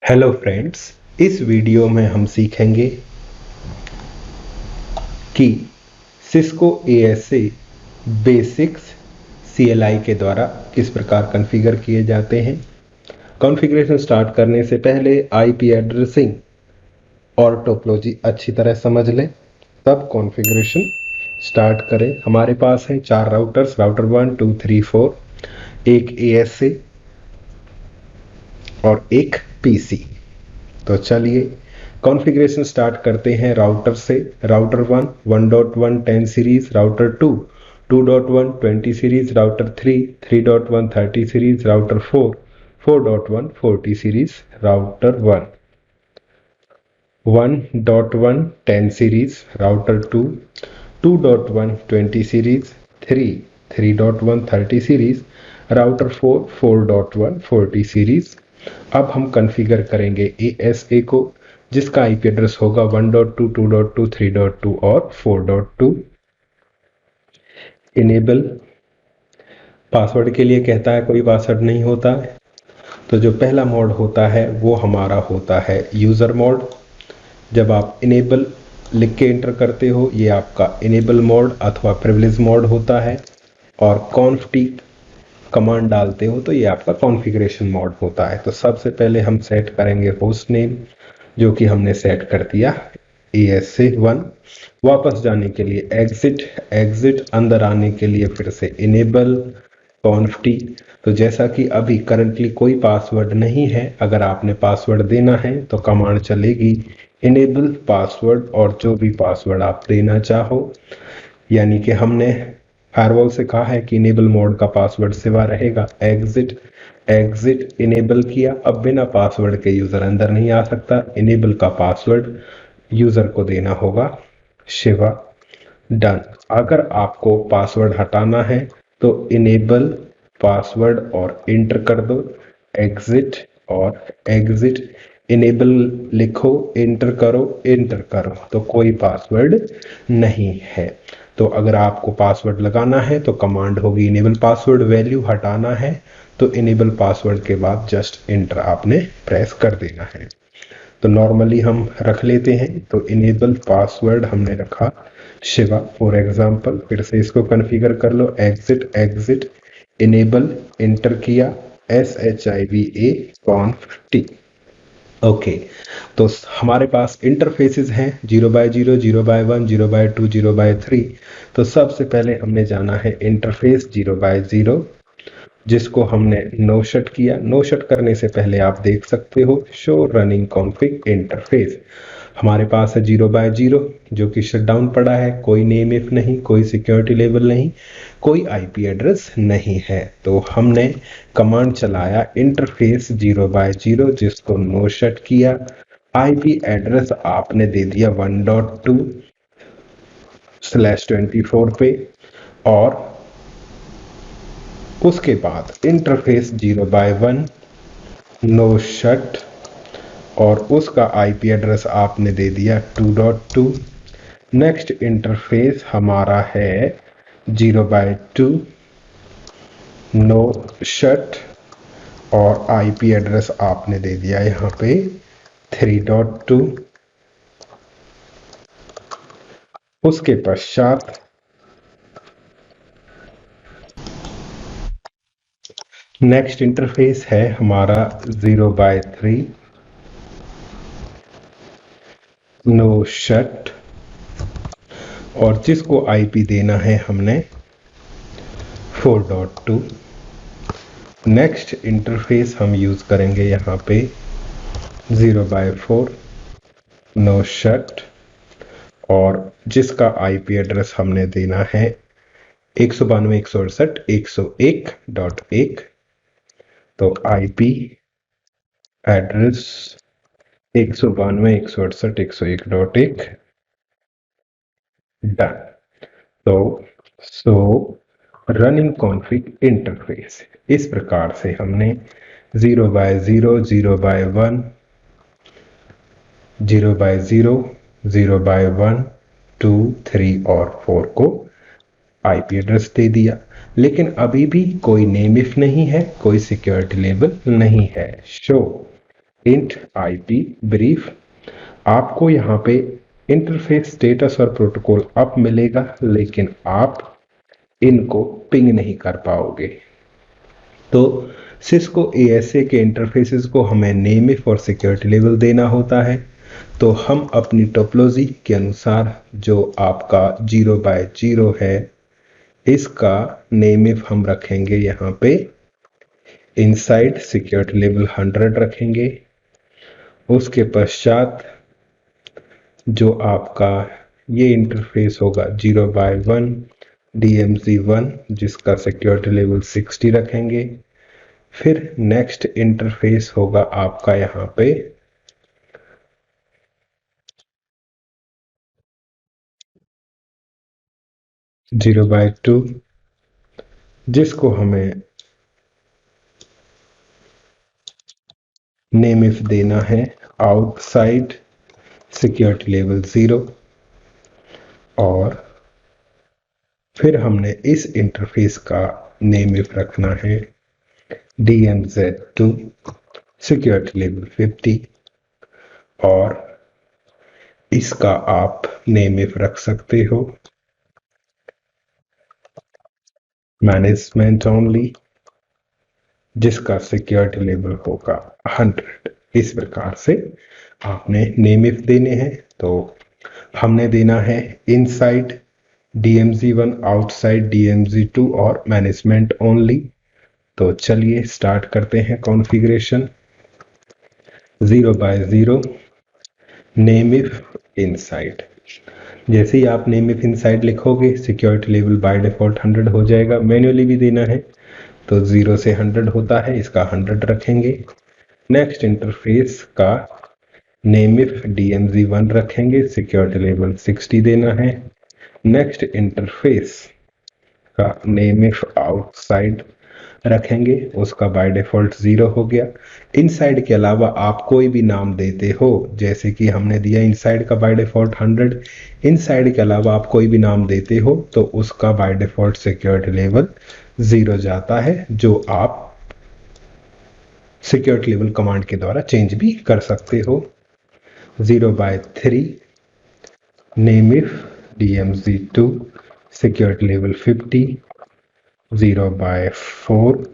Hello friends, इस video में हम सीखेंगे कि सिस्को एएसए बेसिक्स सीएलआई के द्वारा किस प्रकार कॉन्फ़िगर किए जाते हैं। कॉन्फ़िगरेशन स्टार्ट करने से पहले आईपी एड्रेसिंग और टोपोलॉजी अच्छी तरह समझ लें, तब कॉन्फ़िगरेशन स्टार्ट करें। हमारे पास हैं 4 राउटर्स, राउटर 1 2 3 4, एक एएसए और एक पीसी। तो चलिए कॉन्फ़िगरेशन स्टार्ट करते हैं राउटर से। Router 1 1.1 10 series, router 2 2.1 20 series, router 3 3.1 30 series, router 4 4.1 40 series, router 1 1.1 10 series, router 2 2.1 20 series, 3 3.1 30 series, router 4 4.1 40 series. अब हम कॉन्फ़िगर करेंगे एएसए को, जिसका आईपी एड्रेस होगा 1.2 2.2 3.2 और 4.2। इनेबल पासवर्ड के लिए कहता है कोई पासवर्ड नहीं होता है, तो जो पहला मोड होता है वो हमारा होता है यूज़र मोड। जब आप इनेबल लिख के एंटर करते हो, ये आपका इनेबल मोड अथवा प्रिविलेज मोड होता है, और कॉन्फटी कमांड डालते हो तो ये आपका कॉन्फ़िगरेशन मोड होता है। तो सबसे पहले हम सेट करेंगे होस्ट नेम, जो कि हमने सेट कर दिया ESA1। वापस जाने के लिए एग्जिट, एग्जिट अंदर आने के लिए फिर से इनेबल कॉन्फटी। तो जैसा कि अभी करंटली कोई पासवर्ड नहीं है, अगर आपने पासवर्ड देना है तो कमांड चलेगी इनेबल पासवर्ड, और जो भी पासवर्ड आप देना चाहो, यानी कि हमने फायरवॉल से कहा है कि इनेबल मोड का पासवर्ड सिवा रहेगा। एग्जिट, एग्जिट इनेबल किया, अब बिना पासवर्ड के यूजर अंदर नहीं आ सकता। इनेबल का पासवर्ड यूजर को देना होगा शिवा। डन। अगर आपको पासवर्ड हटाना है तो इनेबल पासवर्ड और इंटर कर दो, एग्जिट और एग्जिट। इनेबल लिखो, इंटर करो, इंटर करो, तो कोई पासवर्ड नहीं है। तो अगर आपको पासवर्ड लगाना है तो कमांड होगी इनेबल पासवर्ड। वैल्यू हटाना है तो इनेबल पासवर्ड के बाद जस्ट इंटर आपने प्रेस कर देना है। तो नॉर्मली हम रख लेते हैं, तो इनेबल पासवर्ड हमने रखा शिवा फॉर एग्जांपल। फिर से इसको कॉन्फ़िगर कर लो, एग्जिट, एग्जिट इनेबल, इंटर किया, SHIVA कॉन्फ टी। ओके, तो हमारे पास इंटरफेसेस हैं 0/0 0/1 0/2 0/3। तो सबसे पहले हमने जाना है इंटरफेस 0/0, जिसको हमने नो शट किया। नो शट करने से पहले आप देख सकते हो शो रनिंग कॉन्फ़िग इंटरफेस। हमारे पास है 0/0 जो कि शट डाउन पड़ा है, कोई नेम इफ नहीं, कोई सिक्योरिटी लेवल नहीं, कोई आईपी एड्रेस नहीं है। तो हमने कमांड चलाया इंटरफेस 0/0, जिसको नो शट किया। आईपी एड्रेस आपने दे दिया 1.2/24 पे, और उसके बाद इंटरफेस 0/1 नो शट, और उसका आईपी एड्रेस आपने दे दिया 2.2। नेक्स्ट इंटरफेस हमारा है 0/2 नो शट, और आईपी एड्रेस आपने दे दिया यहाँ पे 3.2। उसके पश्चात नेक्स्ट इंटरफेस है हमारा 0/3 नो शट, और जिसको आईपी देना है हमने 4.2। नेक्स्ट इंटरफेस हम यूज करेंगे यहाँ पे 0/4 नो शट, और जिसका आईपी एड्रेस हमने देना है 192.168.101.1। तो आईपी एड्रेस 192.168.101.1। डन। तो सो रनिंग कॉन्फ़िग इंटरफेस, इस प्रकार से हमने 0/0 0/1 0/0 0/1 2 3 और 4 को आईपी एड्रेस दे दिया। लेकिन अभी भी कोई नेम इफ नहीं है, कोई सिक्योरिटी लेबल नहीं है। Show int IP brief. आपको यहाँ पे इंटरफेस स्टेटस और प्रोटोकॉल अप मिलेगा, लेकिन आप इनको पिंग नहीं कर पाओगे। तो सिस्को एएसए के इंटरफेसेस को हमें नेम इफ और सिक्योरिटी लेवल देना होता है। तो हम अपनी टोपोलॉजी के अनुसार जो आपका 0x0 है, इसका नेम इफ हम रखेंगे यहाँ पे इनसाइड सिक्योरिटी लेवल 100 रखेंगे। उसके पश्चात जो आपका ये इंटरफेस होगा 0x1 DMZ1, जिसका सिक्योरिटी लेवल 60 रखेंगे। फिर नेक्स्ट इंटरफेस होगा आपका यहाँ पे 0x2, जिसको हमें नेम इफ देना है आउटसाइड सिक्योरिटी लेवल 0। और फिर हमने इस इंटरफेस का नेम इफ रखना है DMZ2 सिक्योरिटी लेवल 50। और इसका आप नेम इफ रख सकते हो मैनेजमेंट ओनली, जिसका सिक्योरिटी लेवल होगा 100। इस प्रकार से आपने नेम इफ देने हैं। तो हमने देना है इनसाइड DMZ1, आउटसाइड DMZ2 और मैनेजमेंट ओनली। तो चलिए स्टार्ट करते हैं configuration. 0x0 name if inside. जैसे ही आप नेम इफ इनसाइड लिखोगे, सिक्योरिटी लेवल बाय डिफॉल्ट 100 हो जाएगा। मैन्युअली भी देना है तो 0 से 100 होता है, इसका 100 रखेंगे। नेक्स्ट इंटरफेस का नेम इफ DMZ1 रखेंगे, सिक्योरिटी लेवल 60 देना है। नेक्स्ट इंटरफेस का नेम इफ आउटसाइड रखेंगे, उसका बाय डिफॉल्ट 0 हो गया। इनसाइड के अलावा आप कोई भी नाम देते हो, जैसे कि हमने दिया इनसाइड का बाय डिफॉल्ट 100। इनसाइड के अलावा आप कोई भी नाम देते हो तो उसका बाय डिफॉल्ट सिक्योरिटी लेवल 0 जाता है, जो आप सिक्योरिटी लेवल कमांड के द्वारा चेंज भी कर सकते हो। 0x3 name if DMZ2 security level 50। 0x4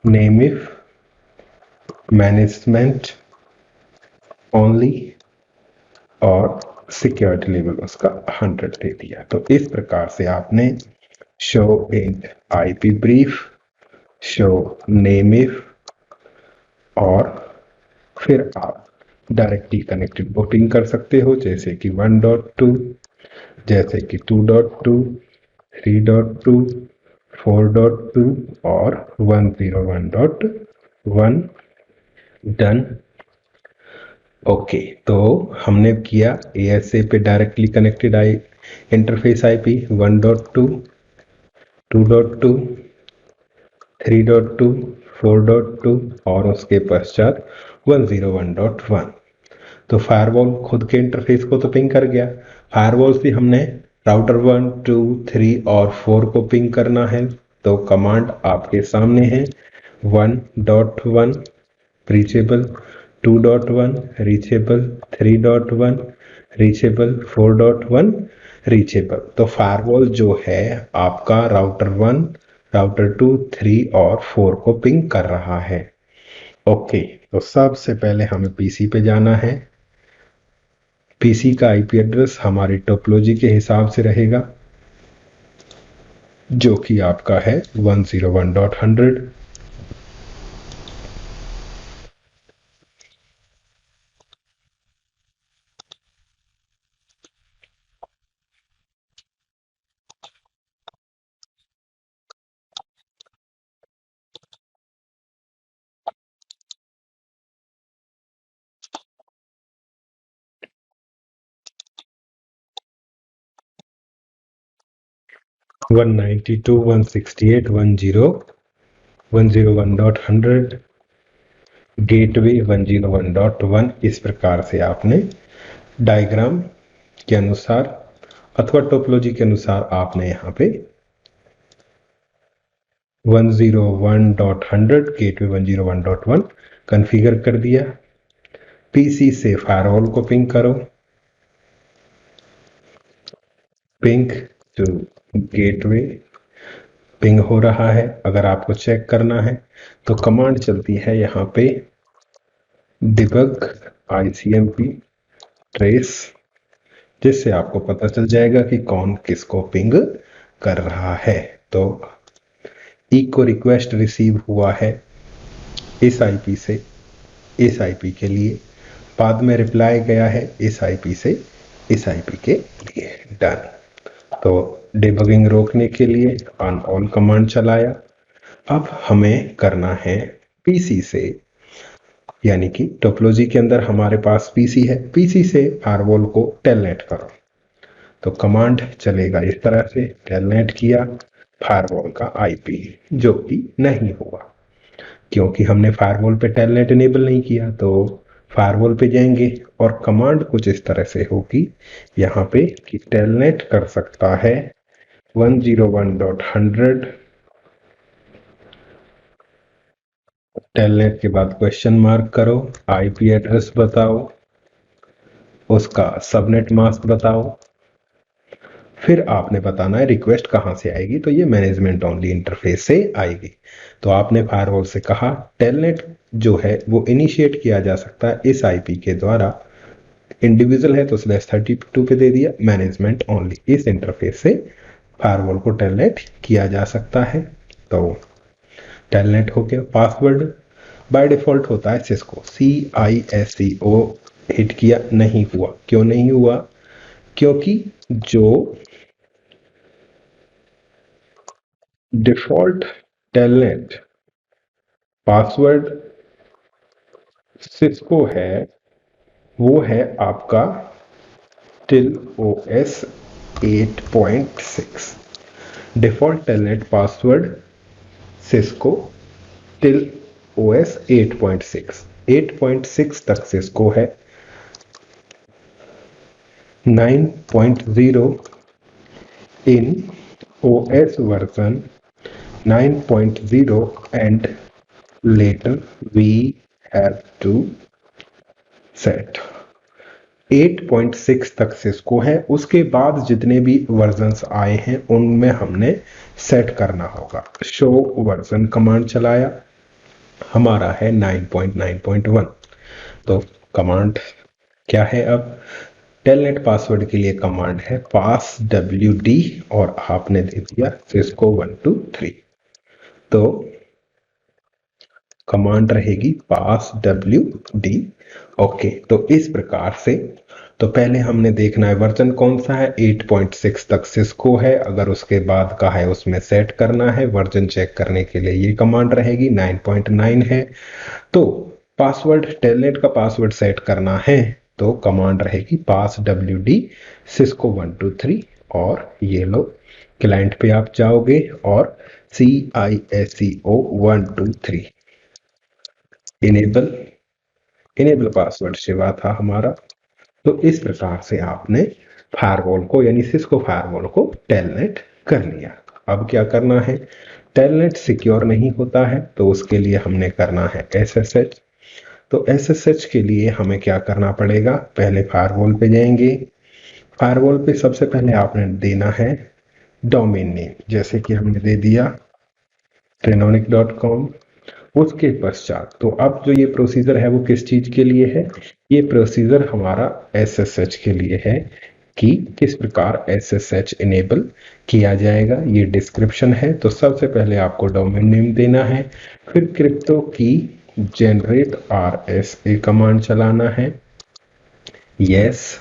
name if management only और सिक्योरिटी लेवल उसका 100 दे दिया। तो इस प्रकार से आपने show int IP brief, show name if और फिर आप डायरेक्टली कनेक्टेड बुकिंग कर सकते हो, जैसे कि 1.2, जैसे कि 2.2, 3.2, 4.2 और 101.1। डन। ओके, तो हमने किया एएसए पे डायरेक्टली कनेक्टेड इंटरफेस आईपी 1.2, 2.2, 3.2, 4.2 और उसके पश्चात 101.1। तो फायरवॉल खुद के इंटरफेस को तो पिंग कर गया। फायरवॉल से हमने राउटर 1, 2, 3 और 4 को पिंग करना है। तो कमांड आपके सामने है। 1.1 रीचेबल, 2.1 रीचेबल, 3.1 रीचेबल, 4.1 रीचेबल। तो फायरवॉल जो है आपका राउटर 1, राउटर 2, 3 और 4 को पिंग कर रहा है। ओके, तो सबसे पहले हमें पीसी पे जाना है। पीसी का आईपी एड्रेस हमारी टोपोलॉजी के हिसाब से रहेगा, जो कि आपका है 101.100। 192.168.10 101.100 गेटवे 101.1। इस प्रकार से आपने डायग्राम के अनुसार अथवा टोपोलॉजी के अनुसार आपने यहाँ पे 101.100 गेटवे 101.1 कॉन्फ़िगर कर दिया। पीसी से फायरवॉल को पिंग करो, पिंग टू गेटवे, पिंग हो रहा है। अगर आपको चेक करना है तो कमांड चलती है यहाँ पे डिबग ICMP ट्रेस, जिससे आपको पता चल जाएगा कि कौन किसको पिंग कर रहा है। तो इको रिक्वेस्ट रिसीव हुआ है इस आईपी से इस आईपी के लिए, बाद में रिप्लाई गया है इस आईपी से इस आईपी के लिए। डन। तो डिबगिंग रोकने के लिए ऑन कमांड चलाया। अब हमें करना है पीसी से, यानी कि टोपोलॉजी के अंदर हमारे पास पीसी है, पीसी से फायरवॉल को टेलनेट करो। तो कमांड चलेगा इस तरह से, टेलनेट किया फायरवॉल का आईपी, जो कि नहीं हुआ क्योंकि हमने फायरवॉल पे टेलनेट इनेबल नहीं किया। तो फायरवॉल पे जाएंगे और कमांड कुछ इस तरह से होगी यहाँ पे कि टेलनेट कर सकता है 101.100, टेलनेट के बाद क्वेश्चन मार्क करो, आईपी एड्रेस बताओ, उसका सबनेट मास्क बताओ, फिर आपने बताना है रिक्वेस्ट कहाँ से आएगी। तो ये मैनेजमेंट ओनली इंटरफेस से आएगी। तो आपने फायरवॉल से कहा टेलनेट जो है वो इनिशिएट किया जा सकता है इस आईपी के द्वारा, इंडिविजुअल है तो /32 पे दे दिया, मैनेजमेंट ओनली इस इंटरफेस से फायरवॉल को टेलनेट किया जा सकता है। तो टेलनेट हो गया। पासवर्ड बाय डिफॉल्ट होता है सिस्को, CISCO हिट किया, नहीं हुआ। क्यों नहीं हुआ? क्योंकि जो डिफॉल्ट टेलनेट पासवर्ड सिस्को है वो है आपका TillOS 8.6। Default telnet password Cisco TillOS 8.6, 8.6 तक सिस्को है, 9.0 in OS version 9.0 and later we have to set 8.6 तक सिस्को है। उसके बाद जितने भी वर्जन्स आए हैं उनमें हमने सेट करना होगा। शो वर्जन कमांड चलाया, हमारा है 9.9.1। तो कमांड क्या है? अब टेलनेट पासवर्ड के लिए कमांड है passwd और आपने दे दिया सिस्को 123। तो कमांड रहेगी passwd। ओके, तो इस प्रकार से तो पहले हमने देखना है वर्जन कौन सा है, 8.6 तक सिस्को है, अगर उसके बाद का है उसमें सेट करना है। वर्जन चेक करने के लिए ये कमांड रहेगी, 9.9 है। तो पासवर्ड टेलनेट का पासवर्ड सेट करना है तो कमांड रहेगी passwd सिस्को 123। और ये लो क्लाइंट पे आप जाओगे और CISCO 123 इनेबल पासवर्ड शिवा था हमारा। तो इस प्रकार से आपने फायरवॉल को यानी सिस्को फायरवॉल को टेलनेट कर लिया। अब क्या करना है? टेलनेट सिक्योर नहीं होता है तो उसके लिए हमने करना है SSH। तो SSH के लिए हमें क्या करना पड़ेगा? पहले फायरवॉल पे जाएंगे, फायरवॉल पे सबसे पहले आपने देना है डोमेन नेम, जैसे कि हमने दे दिया Trenonic.com। उसके पश्चात तो अब जो ये प्रोसीजर है वो किस चीज के लिए है? ये प्रोसीजर हमारा SSH के लिए है कि किस प्रकार SSH इनेबल किया जाएगा, ये डिस्क्रिप्शन है। तो सबसे पहले आपको डोमेन नेम देना है, फिर क्रिप्टो की जनरेट RSA कमांड चलाना है, यस।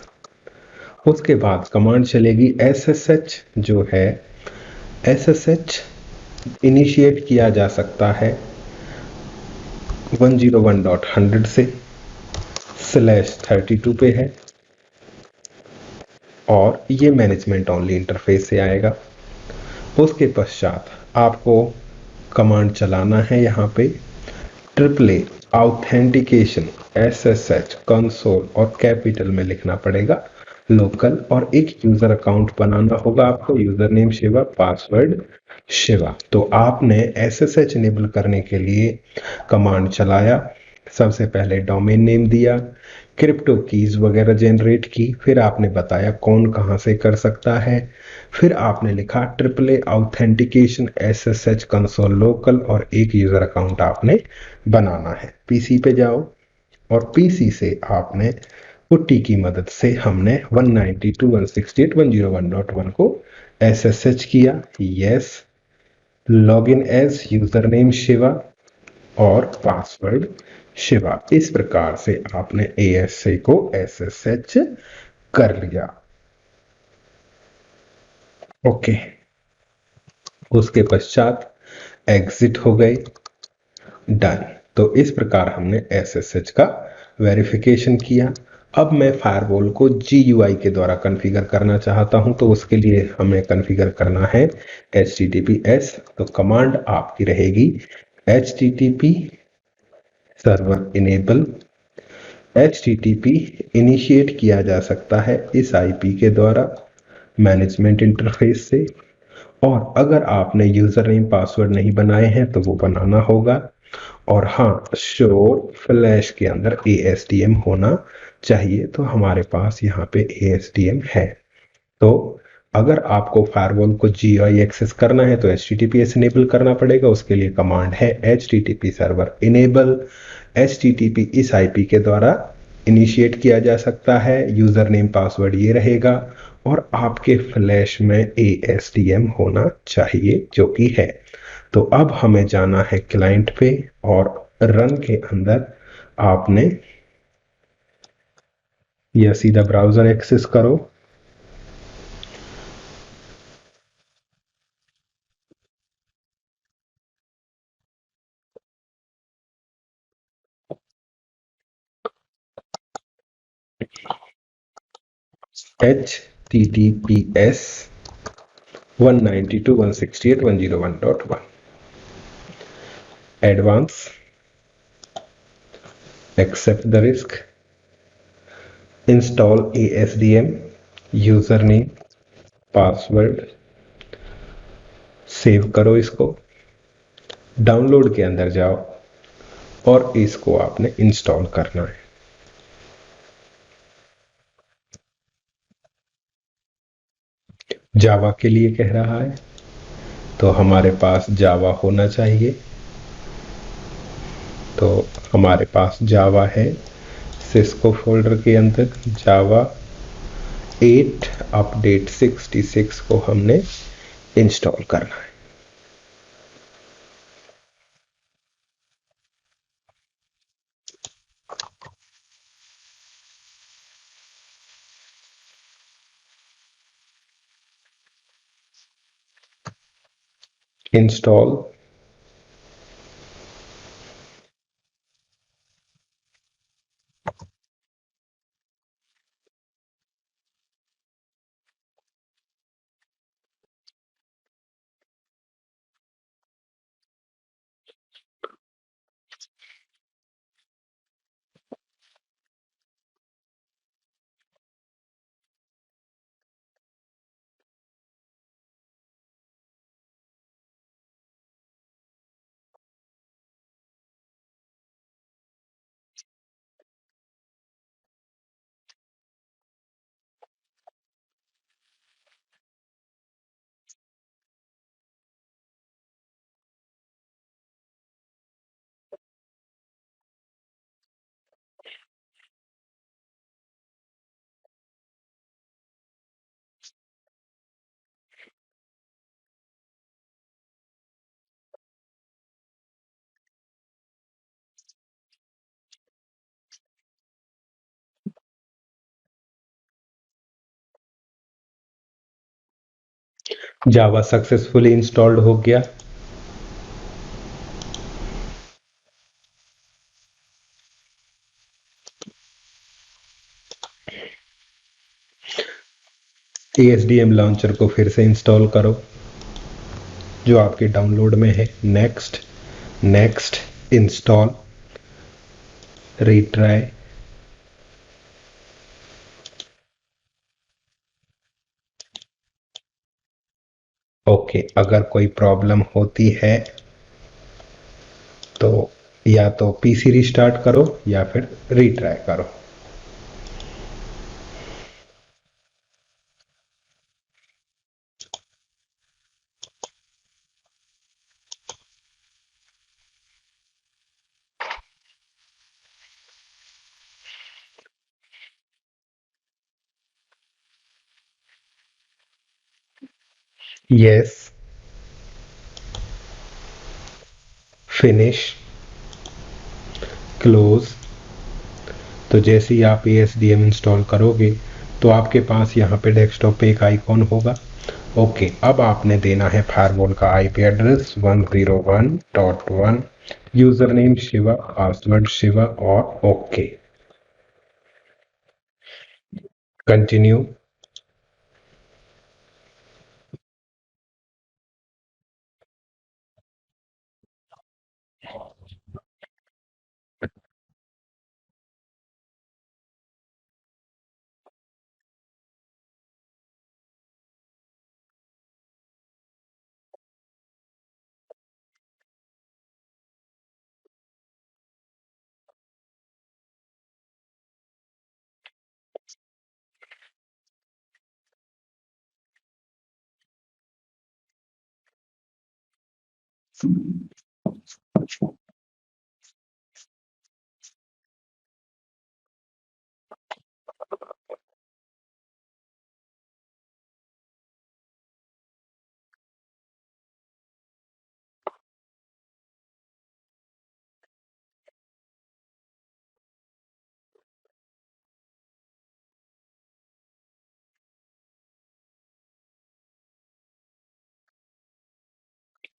उसके बाद कमांड चलेगी SSH, जो है SSH इनिशिएट किया जा सकता है 101.100 से /32 पे है और ये मैनेजमेंट ओनली इंटरफेस से आएगा। उसके पश्चात आपको कमांड चलाना है यहाँ पे AAA ऑथेंटिकेशन SSH कंसोल और कैपिटल में लिखना पड़ेगा लोकल, और एक यूजर अकाउंट बनाना होगा आपको, user name Shiva, password Shiva. तो आपने SSH इनेबल करने के लिए कमांड चलाया सबसे पहले डोमेन नेम दिया, क्रिप्टो कीज वगैरह जनरेट की, फिर आपने बताया कौन कहाँ से कर सकता है, फिर आपने लिखा triple A authentication SSH console local और एक यूजर अकाउंट आपने बनाना है। पीसी पे जाओ और पीसी से आपने पुट्टी की मदद से हमने 192.168.101.1 को एसएसएच किया। Yes, login as user name Shiva और पासवर्ड शिवा। इस प्रकार से आपने एएसए को एसएसएच कर लिया। ओके, उसके पश्चात एग्जिट हो गए, डन। तो इस प्रकार हमने एसएसएच का वेरिफिकेशन किया। अब मैं फायरवॉल को GUI के द्वारा कॉन्फ़िगर करना चाहता हूं, तो उसके लिए हमें कॉन्फ़िगर करना है HTTPS। तो कमांड आपकी रहेगी HTTP server enable. HTTP initiate किया जा सकता है इस आईपी के द्वारा मैनेजमेंट इंटरफेस से, और अगर आपने यूजर नेम पासवर्ड नहीं बनाए हैं तो वो बनाना होगा। और हाँ, श्योर फ्लैश के अंदर ASDM होना चाहिए, तो हमारे पास यहाँ पे ASDM है। तो अगर आपको फायरवॉल को GUI एक्सेस करना है तो HTTPS इनेबल करना पड़ेगा। उसके लिए कमांड है HTTP सर्वर इनेबल। HTTP इस आईपी के द्वारा इनिशिएट किया जा सकता है, यूजर नेम पासवर्ड ये रहेगा, और आपके फ्लैश में ASDM होना चाहिए, जो कि है। तो अब हमें जाना है क्लाइंट पे, और रन के अंदर आपने या सीधा ब्राउजर एक्सेस करो। HTTPS 192.168.101.1 advance, accept the risk, install ASDM, username, password, save करो इसको, डाउनलोड के अंदर जाओ और इसको आपने इंस्टॉल करना है। जावा के लिए कह रहा है, तो हमारे पास जावा होना चाहिए। तो हमारे पास जावा है, सिस्को फोल्डर के अंदर जावा 8 अपडेट 66 को हमने इंस्टॉल करना है। इंस्टॉल, जावा सक्सेसफुली इंस्टॉल्ड हो गया। ASDM लॉन्चर को फिर से इंस्टॉल करो जो आपके डाउनलोड में है। Next, next, install, retry. Okay, अगर कोई प्रॉब्लम होती है तो या तो पीसी रिस्टार्ट करो या फिर रीट्राई करो। Yes, finish, close. तो जैसे ही आप ASDM इंस्टॉल करोगे तो आपके पास यहाँ पे डेस्कटॉप पे एक आइकॉन होगा। ओके, अब आपने देना है फायरवॉल का IP address 101.1, user name Shiva, password Shiva और ओके, कंटिन्यू।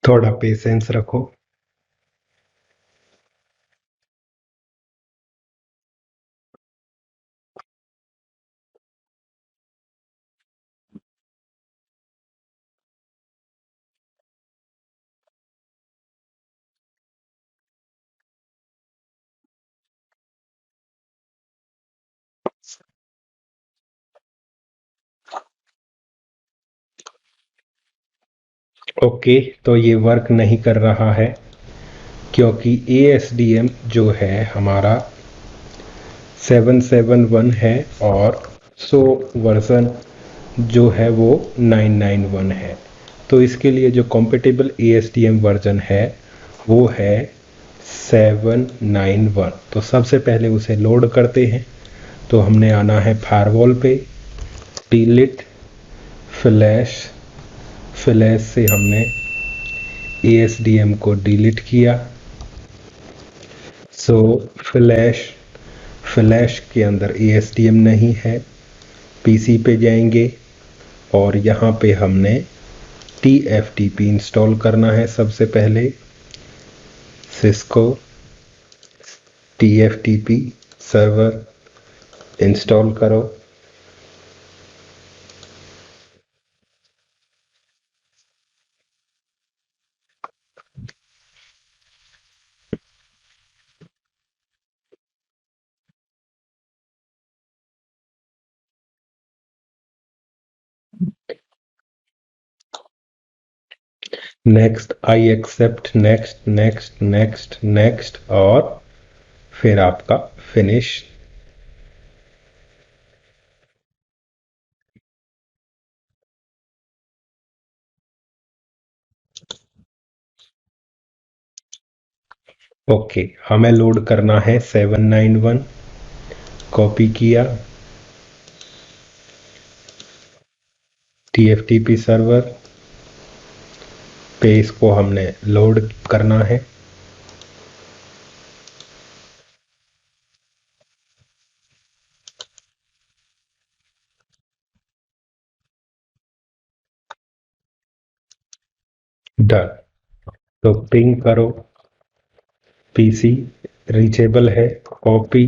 थोड़ा पेशेंस रखो। ओके, तो ये वर्क नहीं कर रहा है क्योंकि ASDM जो है हमारा 771 है और सो वर्जन जो है वो 991 है। तो इसके लिए जो कॉम्पेटेबल ASDM वर्जन है वो है 791। तो सबसे पहले उसे लोड करते हैं। तो हमने आना है फायरवॉल पे, डिलीट फ्लैश, फ्लैश से हमने ASDM को डिलीट किया। सो फ्लैश, फ्लैश के अंदर ASDM नहीं है। पीसी पे जाएंगे और यहाँ पे हमने TFTP इंस्टॉल करना है। सबसे पहले सिस्को TFTP सर्वर इंस्टॉल करो। Next, I accept, next next next next और फिर आपका फिनिश। ओके, हमें लोड करना है 791। कॉपी किया, TFTP सर्वर पे इसको हमने लोड करना है। डन। तो पिंग करो, पीसी रीचेबल है। Copy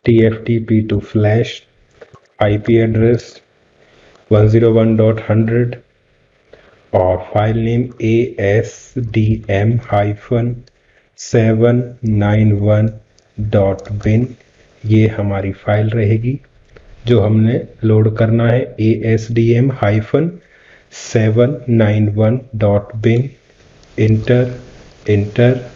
TFTP to flash, IP address 101.100 और फाइल नेम ASDM-791.bin। ये हमारी फाइल रहेगी जो हमने लोड करना है, ASDM-791.bin। Inter, inter,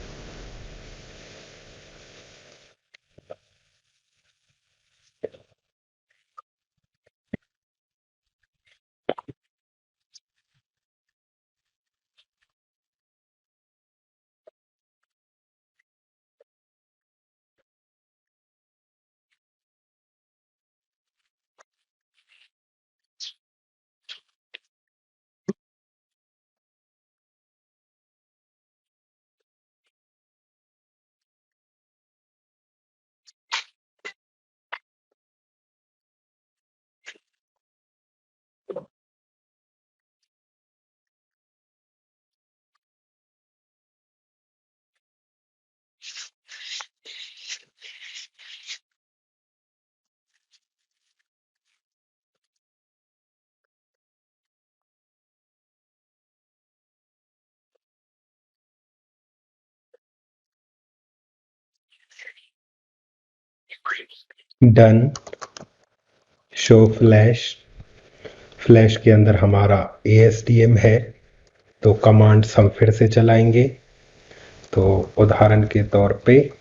done show flash. Flash के अंदर हमारा ASDM है, तो कमांड्स हम फिर से चलाएंगे। तो उदाहरण के तौर पे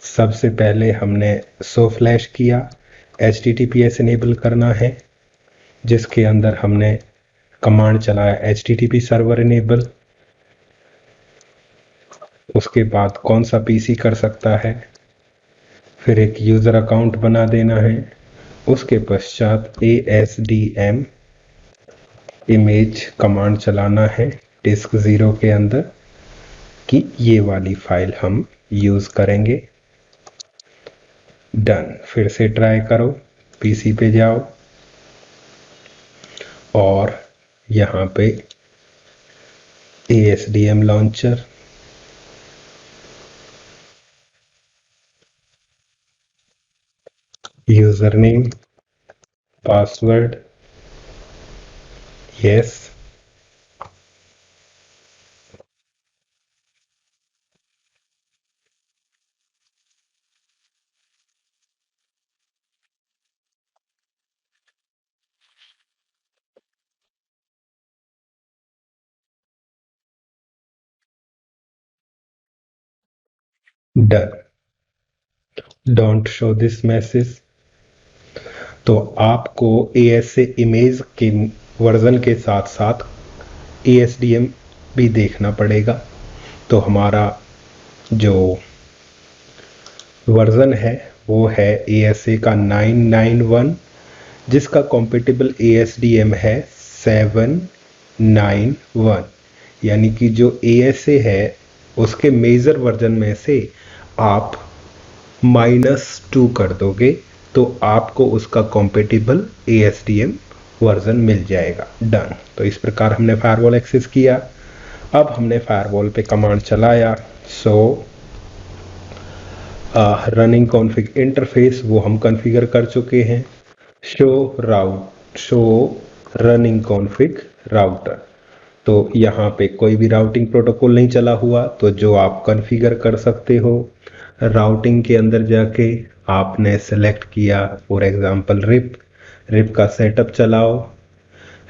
सबसे पहले हमने शो फ्लैश किया, HTTPS इनेबल करना है, जिसके अंदर हमने कमांड चलाया HTTP सर्वर इनेबल। उसके बाद कौन सा पीसी कर सकता है, फिर एक यूज़र अकाउंट बना देना है। उसके पश्चात ASDM इमेज कमांड चलाना है डिस्क 0 के अंदर कि ये वाली फाइल हम यूज़ करेंगे। डन। फिर से ट्राई करो, पीसी पे जाओ और यहाँ पे ASDM launcher, user name, password, yes, done. Don't show this message. तो आपको ASA इमेज के वर्जन के साथ साथ ASDM भी देखना पड़ेगा। तो हमारा जो वर्जन है वो है ASA का 991, जिसका कॉम्पेटिबल ASDM है 791। यानी कि जो ASA है उसके मेजर वर्जन में से आप -2 कर दोगे तो आपको उसका कॉम्पेटिबल ASDM वर्जन मिल जाएगा। डन। तो इस प्रकार हमने फायरवॉल एक्सेस किया। अब हमने फायरवॉल पे कमांड चलाया, सो रनिंग कॉन्फ़िग इंटरफेस वो हम कॉन्फ़िगर कर चुके हैं। शो रनिंग कॉन्फ़िग राउटर, तो यहाँ पे कोई भी राउटिंग प्रोटोकॉल नहीं चला हुआ, तो जो आप कॉन्फ़िगर कर सकते हो राउटिंग के अंदर जाके आपने सेलेक्ट किया फॉर एग्जांपल रिप का सेटअप चलाओ,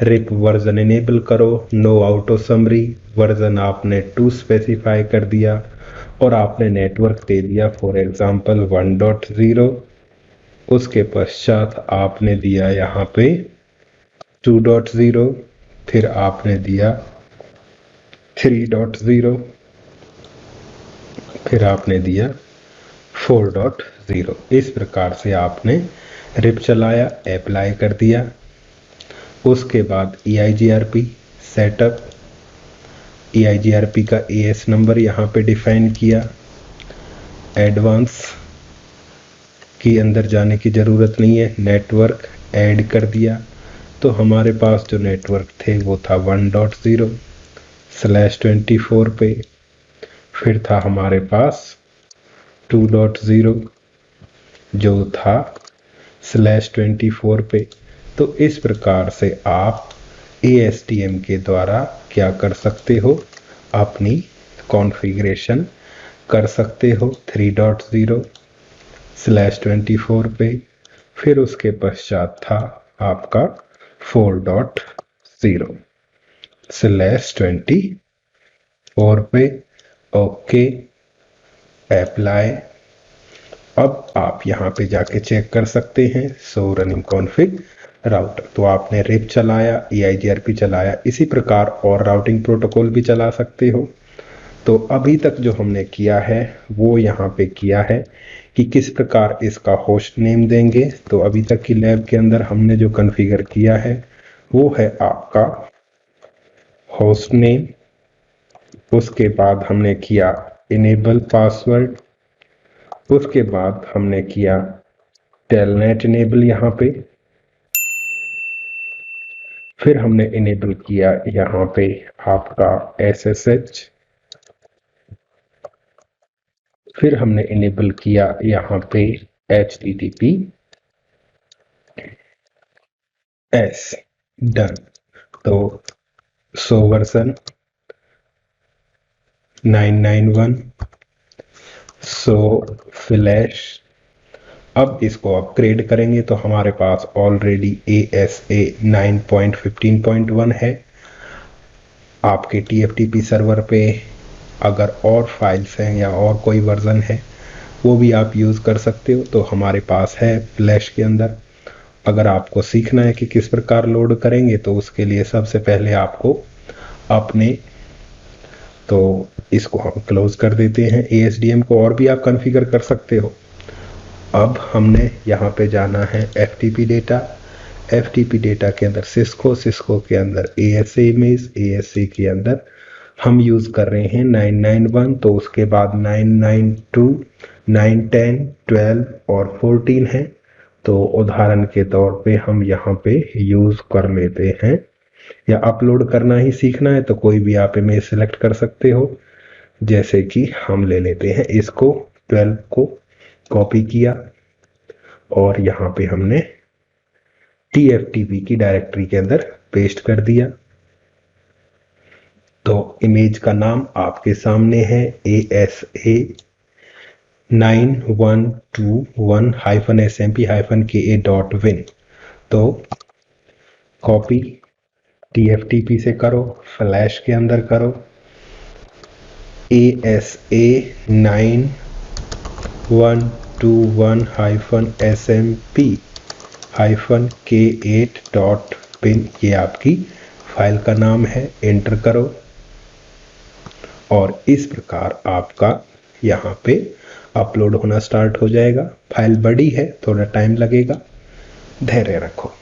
रिप वर्जन इनेबल करो, नो ऑटो समरी, वर्जन आपने 2 स्पेसिफाई कर दिया और आपने नेटवर्क दे दिया फॉर एग्जांपल 1.0। उसके पश्चात आपने दिया यहाँ पे 2.0, फिर आपने दिया 3.0, फिर आपने दिया 4.0। इस प्रकार से आपने रिप चलाया, अप्लाई कर दिया। उसके बाद EIGRP सेटअप, EIGRP का AS नंबर यहाँ पे डिफाइन किया। एडवांस के अंदर जाने की ज़रूरत नहीं है, नेटवर्क ऐड कर दिया। तो हमारे पास जो नेटवर्क थे वो था 1.0/24 पे, फिर था हमारे पास 2.0 जो था /24 पे। तो इस प्रकार से आप ASDM के द्वारा क्या कर सकते हो, अपनी कॉन्फ़िगरेशन कर सकते हो 3.0/24 पे। फिर उसके पश्चात था आपका 4.0/24 पे। Okay, apply. अब आप यहाँ पे जाके चेक कर सकते हैं सो रनिंग कॉन्फ़िग राउटर। तो आपने रिप चलाया, EIGRP चलाया, इसी प्रकार और राउटिंग प्रोटोकॉल भी चला सकते हो। तो अभी तक जो हमने किया है वो यहाँ पे किया है कि किस प्रकार इसका होस्ट नेम देंगे। तो अभी तक की लैब के अंदर हमने जो कॉन्फ़िगर किया है वो है आपका होस्ट नेम। उसके बाद हमने किया इनेबल पासवर्ड। उसके बाद हमने किया टेलनेट इनेबल यहाँ पे। फिर हमने इनेबल किया यहाँ पे आपका SSH। फिर हमने इनेबल किया यहाँ पे HTTPS। डन। तो सो वर्जन 991, सो फ्लैश अब इसको अपग्रेड करेंगे तो हमारे पास ऑलरेडी ASA 9.15.1 है। आपके TFTP सर्वर पे अगर और फाइल्स हैं या और कोई वर्जन है वो भी आप यूज़ कर सकते हो। तो हमारे पास है फ्लैश के अंदर। अगर आपको सीखना है कि किस प्रकार लोड करेंगे तो उसके लिए सबसे पहले आपको अपने, तो इसको हम क्लोज कर देते हैं। ASDM को और भी आप कॉन्फ़िगर कर सकते हो। अब हमने यहाँ पे जाना है FTP डेटा। FTP डेटा के अंदर सिस्को के अंदर ASA इमेज, ASA के अंदर हम यूज़ कर रहे हैं 991, तो उसके बाद 992, 910, 12 और 14 है। तो उदाहरण के तौर पे हम यहाँ पे यूज़ कर लेते हैं, या अपलोड करना ही सीखना है तो कोई भी आप इमेज सेलेक्ट कर सकते हो। जैसे कि हम ले लेते हैं इसको, 12 को कॉपी किया और यहाँ पे हमने TFTP की डायरेक्टरी के अंदर पेस्ट कर दिया। तो इमेज का नाम आपके सामने है ASA 9121-SMP-KA.win। तो कॉपी TFTP से करो, फ्लैश के अंदर करो ASA 9121-SMP-K8.pin, ये आपकी फाइल का नाम है। एंटर करो और इस प्रकार आपका यहाँ पे अपलोड होना स्टार्ट हो जाएगा। फाइल बड़ी है, थोड़ा टाइम लगेगा, धैर्य रखो।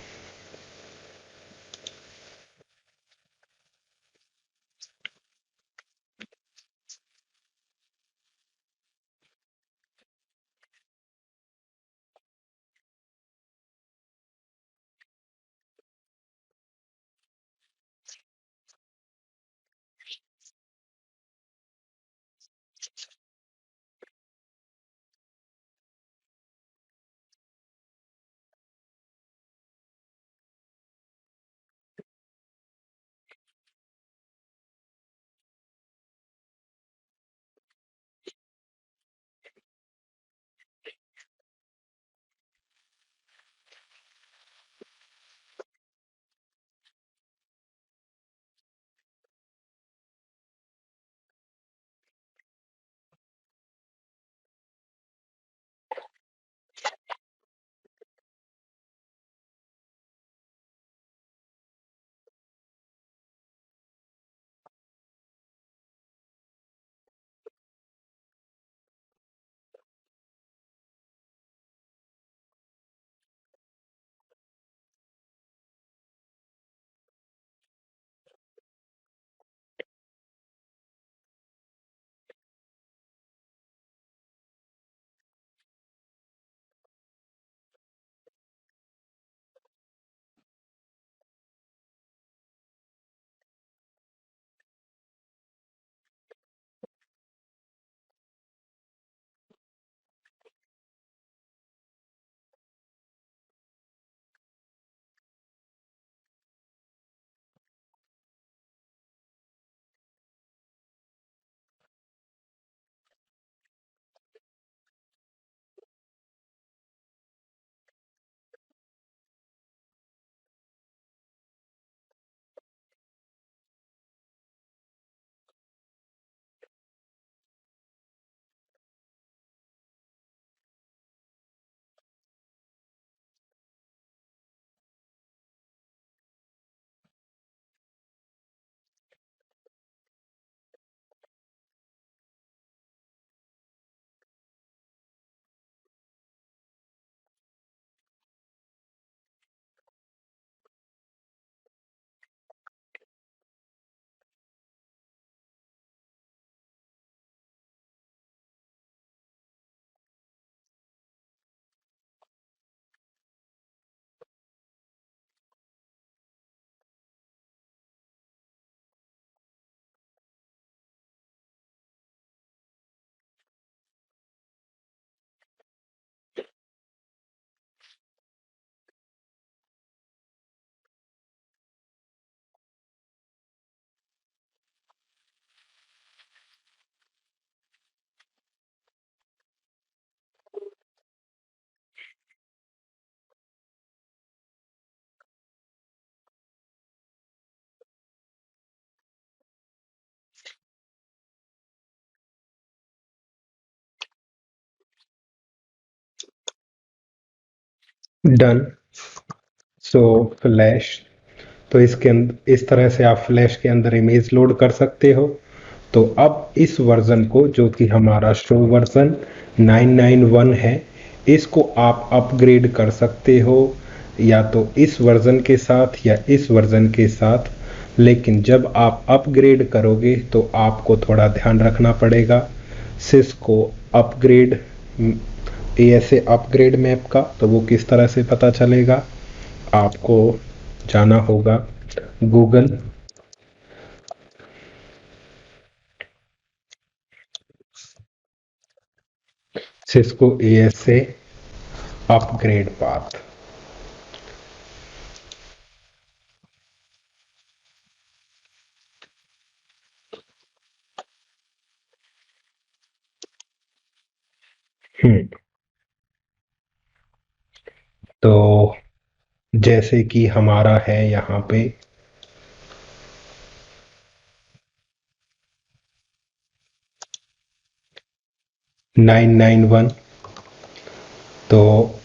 डन। सो फ्लैश, तो इसके अंदर इस तरह से आप फ्लैश के अंदर इमेज लोड कर सकते हो। तो अब इस वर्जन को, जो कि हमारा शो वर्जन 991 है, इसको आप अपग्रेड कर सकते हो, या तो इस वर्जन के साथ या इस वर्जन के साथ। लेकिन जब आप अपग्रेड करोगे तो आपको थोड़ा ध्यान रखना पड़ेगा Cisco upgrade, ASA upgrade map का। तो वो किस तरह से पता चलेगा, आपको जाना होगा Google Cisco ASA upgrade path. तो जैसे कि हमारा है यहाँ पे 991, तो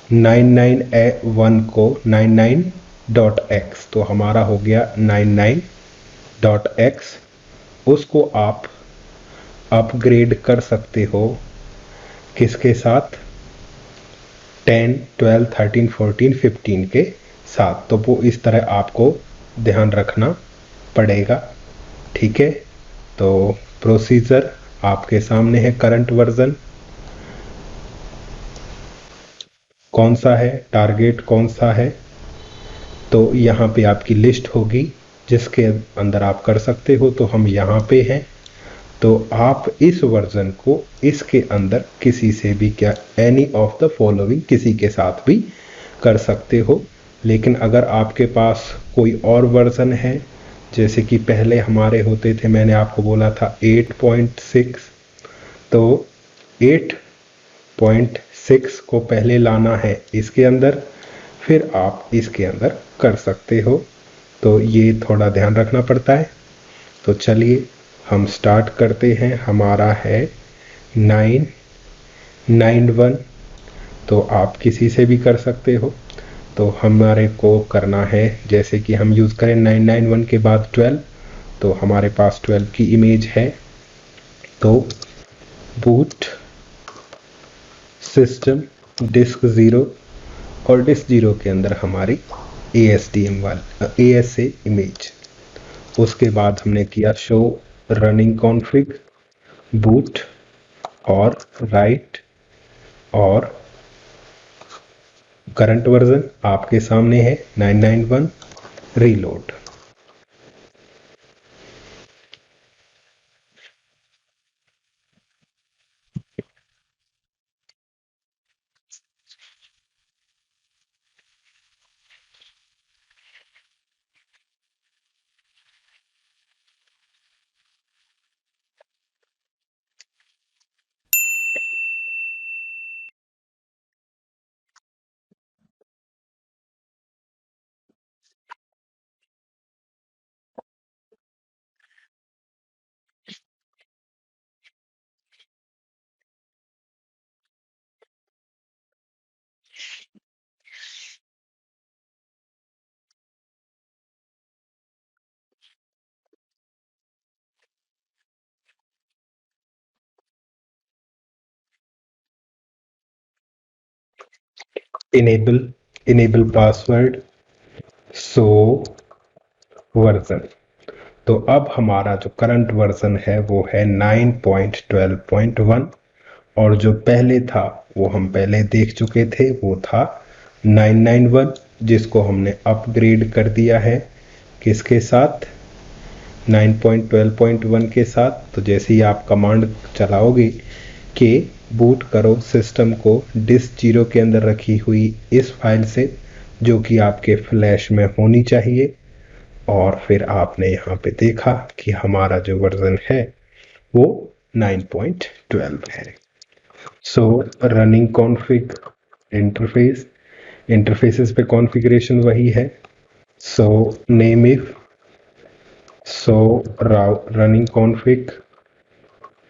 991 को 99.x, तो हमारा हो गया 99.x। उसको आप अपग्रेड कर सकते हो किसके साथ, 10, 12, 13, 14, 15 के साथ। तो वो इस तरह आपको ध्यान रखना पड़ेगा, ठीक है। तो प्रोसीजर आपके सामने है, करंट वर्जन कौन सा है, टारगेट कौन सा है, तो यहाँ पे आपकी लिस्ट होगी जिसके अंदर आप कर सकते हो। तो हम यहाँ पे हैं, तो आप इस वर्जन को इसके अंदर किसी से भी, क्या एनी ऑफ द फॉलोइंग, किसी के साथ भी कर सकते हो। लेकिन अगर आपके पास कोई और वर्जन है, जैसे कि पहले हमारे होते थे, मैंने आपको बोला था 8.6, तो 8.6 को पहले लाना है इसके अंदर, फिर आप इसके अंदर कर सकते हो। तो ये थोड़ा ध्यान रखना पड़ता है। तो चलिए हम स्टार्ट करते हैं। हमारा है 991, तो आप किसी से भी कर सकते हो। तो हमारे को करना है, जैसे कि हम यूज़ करें 991 के बाद 12, तो हमारे पास 12 की इमेज है। तो बूट सिस्टम डिस्क ज़ीरो, और डिस्क ज़ीरो के अंदर हमारी ASDM वाली ASA इमेज। उसके बाद हमने किया शो रनिंग कॉन्फ़िग, बूट और राइट, और करंट वर्जन आपके सामने है 991, रीलोड। इनेबल, इनेबल पासवर्ड, सो वर्जन। तो अब हमारा जो करंट वर्जन है वो है 9.12.1, और जो पहले था वो हम पहले देख चुके थे, वो था 991, जिसको हमने अपग्रेड कर दिया है किसके साथ, 9.12.1 के साथ। तो जैसे ही आप कमांड चलाओगे कि बूट करो सिस्टम को डिस्क जीरो के अंदर रखी हुई इस फाइल से, जो कि आपके फ्लैश में होनी चाहिए, और फिर आपने यहाँ पे देखा कि हमारा जो वर्जन है वो 9.12 है। सो रनिंग कॉन्फ़िग, इंटरफेस, इंटरफेसेस पे कॉन्फ़िगरेशन वही है। So name if, so running config,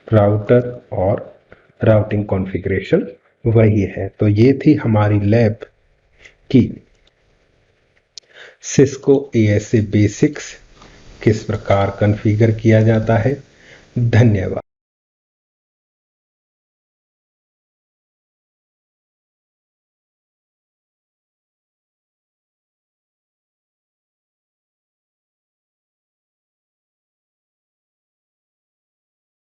router और राउटिंग कॉन्फ़िगरेशन वही है। तो ये थी हमारी लैब कि सिस्को ASA बेसिक्स किस प्रकार कॉन्फ़िगर किया जाता है। धन्यवाद।